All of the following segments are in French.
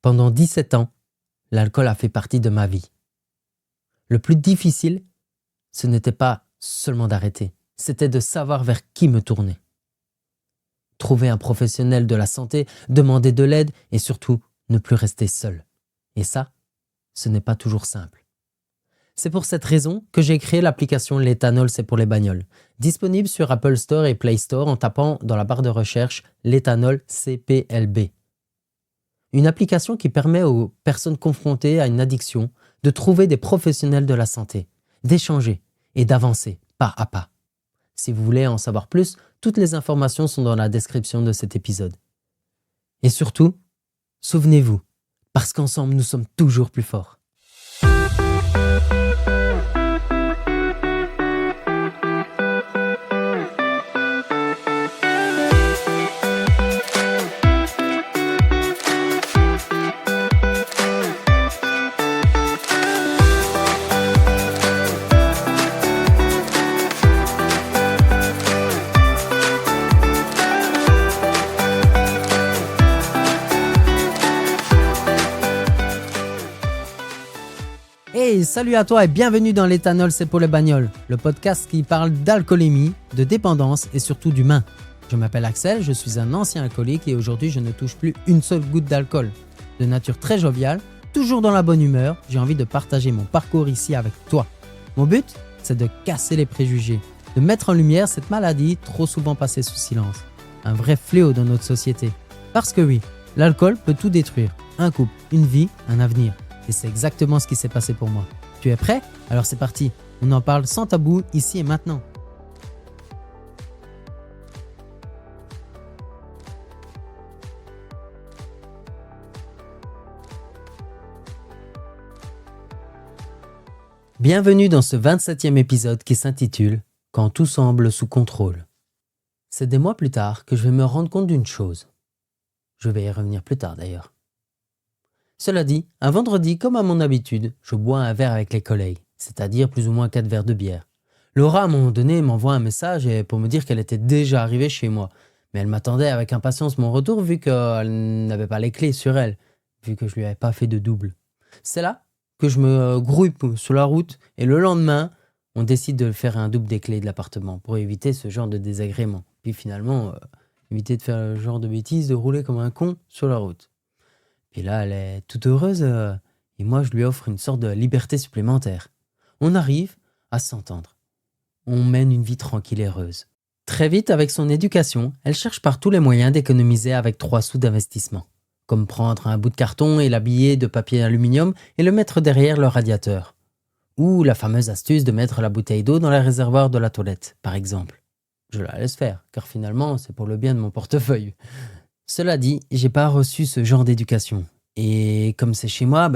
Pendant 17 ans, l'alcool a fait partie de ma vie. Le plus difficile, ce n'était pas seulement d'arrêter, c'était de savoir vers qui me tourner. Trouver un professionnel de la santé, demander de l'aide et surtout ne plus rester seul. Et ça, ce n'est pas toujours simple. C'est pour cette raison que j'ai créé l'application L'éthanol, c'est pour les bagnoles, disponible sur Apple Store et Play Store en tapant dans la barre de recherche L'éthanol CPLB. Une application qui permet aux personnes confrontées à une addiction de trouver des professionnels de la santé, d'échanger et d'avancer pas à pas. Si vous voulez en savoir plus, toutes les informations sont dans la description de cet épisode. Et surtout, souvenez-vous, parce qu'ensemble nous sommes toujours plus forts. Hey, salut à toi et bienvenue dans L'éthanol, c'est pour les bagnoles, le podcast qui parle d'alcoolémie, de dépendance et surtout d'humain. Je m'appelle Axel, je suis un ancien alcoolique et aujourd'hui je ne touche plus une seule goutte d'alcool. De nature très joviale, toujours dans la bonne humeur, j'ai envie de partager mon parcours ici avec toi. Mon but, c'est de casser les préjugés, de mettre en lumière cette maladie trop souvent passée sous silence. Un vrai fléau dans notre société. Parce que oui, l'alcool peut tout détruire. Un couple, une vie, un avenir. Et c'est exactement ce qui s'est passé pour moi. Tu es prêt ? Alors c'est parti. On en parle sans tabou, ici et maintenant. Bienvenue dans ce 27e épisode qui s'intitule « Quand tout semble sous contrôle ». C'est des mois plus tard que je vais me rendre compte d'une chose. Je vais y revenir plus tard d'ailleurs. Cela dit, un vendredi, comme à mon habitude, je bois un verre avec les collègues, c'est-à-dire plus ou moins 4 verres de bière. Laura, à un moment donné, m'envoie un message pour me dire qu'elle était déjà arrivée chez moi. Mais elle m'attendait avec impatience mon retour vu qu'elle n'avait pas les clés sur elle, vu que je lui avais pas fait de double. C'est là que je me grouille sur la route et le lendemain, on décide de faire un double des clés de l'appartement pour éviter ce genre de désagrément. Puis finalement, éviter de faire le genre de bêtises, de rouler comme un con sur la route. Et là, elle est toute heureuse et moi, je lui offre une sorte de liberté supplémentaire. On arrive à s'entendre. On mène une vie tranquille et heureuse. Très vite, avec son éducation, elle cherche par tous les moyens d'économiser avec 3 sous d'investissement. Comme prendre un bout de carton et l'habiller de papier aluminium et le mettre derrière le radiateur. Ou la fameuse astuce de mettre la bouteille d'eau dans le réservoir de la toilette, par exemple. Je la laisse faire, car finalement, c'est pour le bien de mon portefeuille. Cela dit, j'ai pas reçu ce genre d'éducation. Et comme c'est chez moi,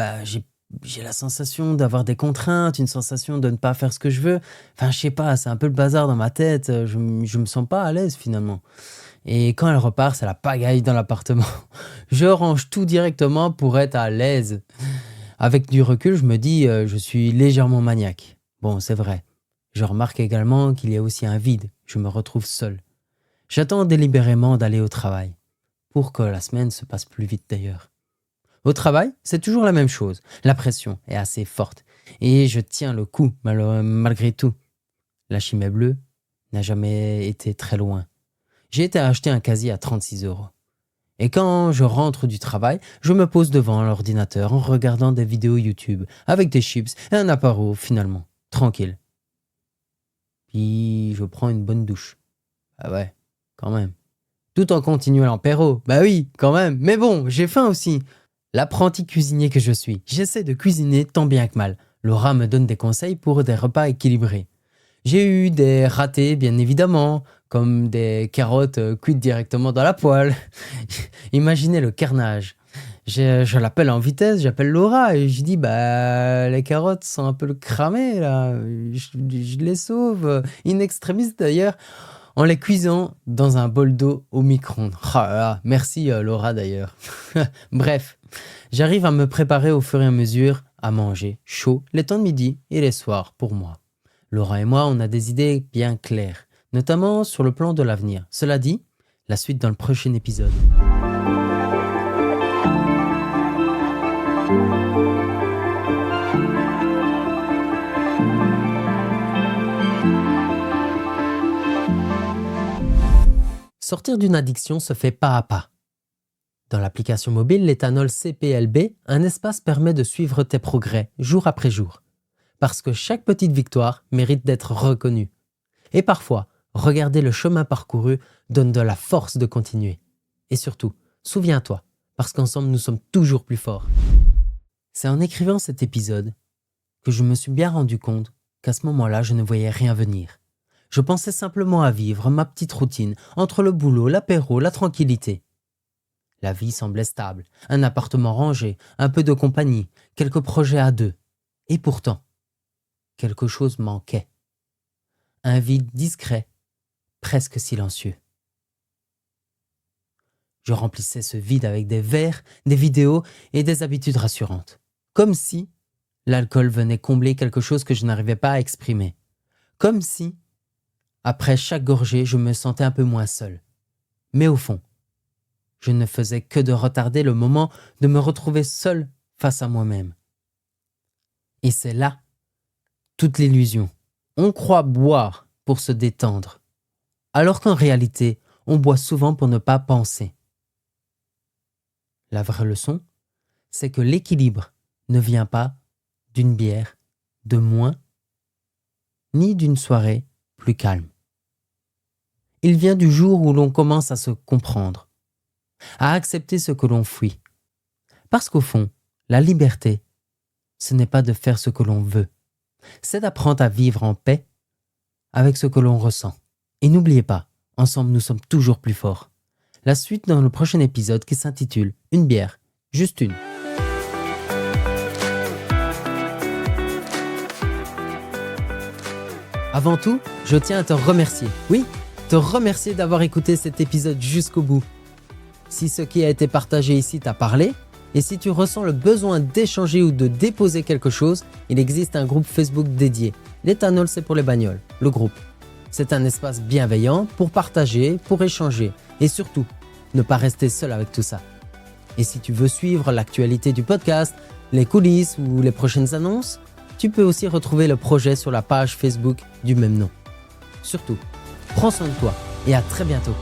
j'ai la sensation d'avoir des contraintes, une sensation de ne pas faire ce que je veux. Enfin, je sais pas, c'est un peu le bazar dans ma tête. Je me sens pas à l'aise finalement. Et quand elle repart, c'est la pagaille dans l'appartement. Je range tout directement pour être à l'aise. Avec du recul, je me dis, je suis légèrement maniaque. Bon, c'est vrai. Je remarque également qu'il y a aussi un vide. Je me retrouve seul. J'attends délibérément d'aller au travail. Pour que la semaine se passe plus vite d'ailleurs. Au travail, c'est toujours la même chose. La pression est assez forte et je tiens le coup malgré tout. La Chimay bleue n'a jamais été très loin. J'ai été acheter un casier à 36 €. Et quand je rentre du travail, je me pose devant l'ordinateur en regardant des vidéos YouTube avec des chips et un apéro finalement, tranquille. Puis je prends une bonne douche. Ah ouais, quand même. Tout en continuant l'apéro. Bah oui, quand même. Mais bon, j'ai faim aussi. L'apprenti cuisinier que je suis, j'essaie de cuisiner tant bien que mal. Laura me donne des conseils pour des repas équilibrés. J'ai eu des ratés, bien évidemment, comme des carottes cuites directement dans la poêle. Imaginez le carnage. Je l'appelle en vitesse, j'appelle Laura et je dis les carottes sont un peu cramées là. Je les sauve, in extremis d'ailleurs. En les cuisant dans un bol d'eau au micro-ondes. Oh là là, merci Laura d'ailleurs. Bref, j'arrive à me préparer au fur et à mesure à manger chaud les temps de midi et les soirs pour moi. Laura et moi, on a des idées bien claires, notamment sur le plan de l'avenir. Cela dit, la suite dans le prochain épisode. Sortir d'une addiction se fait pas à pas. Dans l'application mobile l'éthanol CPLB, un espace permet de suivre tes progrès jour après jour. Parce que chaque petite victoire mérite d'être reconnue. Et parfois, regarder le chemin parcouru donne de la force de continuer. Et surtout, souviens-toi, parce qu'ensemble nous sommes toujours plus forts. C'est en écrivant cet épisode que je me suis bien rendu compte qu'à ce moment-là, je ne voyais rien venir. Je pensais simplement à vivre ma petite routine, entre le boulot, l'apéro, la tranquillité. La vie semblait stable, un appartement rangé, un peu de compagnie, quelques projets à deux. Et pourtant, quelque chose manquait. Un vide discret, presque silencieux. Je remplissais ce vide avec des verres, des vidéos et des habitudes rassurantes. Comme si l'alcool venait combler quelque chose que je n'arrivais pas à exprimer. Comme si, après chaque gorgée, je me sentais un peu moins seul. Mais au fond, je ne faisais que de retarder le moment de me retrouver seul face à moi-même. Et c'est là toute l'illusion. On croit boire pour se détendre, alors qu'en réalité, on boit souvent pour ne pas penser. La vraie leçon, c'est que l'équilibre ne vient pas d'une bière de moins, ni d'une soirée plus calme. Il vient du jour où l'on commence à se comprendre, à accepter ce que l'on fuit. Parce qu'au fond, la liberté, ce n'est pas de faire ce que l'on veut, c'est d'apprendre à vivre en paix avec ce que l'on ressent. Et n'oubliez pas, ensemble nous sommes toujours plus forts. La suite dans le prochain épisode qui s'intitule « Une bière, juste une ». Avant tout, je tiens à te remercier. Oui, te remercier d'avoir écouté cet épisode jusqu'au bout. Si ce qui a été partagé ici t'a parlé, et si tu ressens le besoin d'échanger ou de déposer quelque chose, il existe un groupe Facebook dédié. L'éthanol, c'est pour les bagnoles, le groupe. C'est un espace bienveillant pour partager, pour échanger et surtout, ne pas rester seul avec tout ça. Et si tu veux suivre l'actualité du podcast, les coulisses ou les prochaines annonces, tu peux aussi retrouver le projet sur la page Facebook du même nom. Surtout, prends soin de toi et à très bientôt.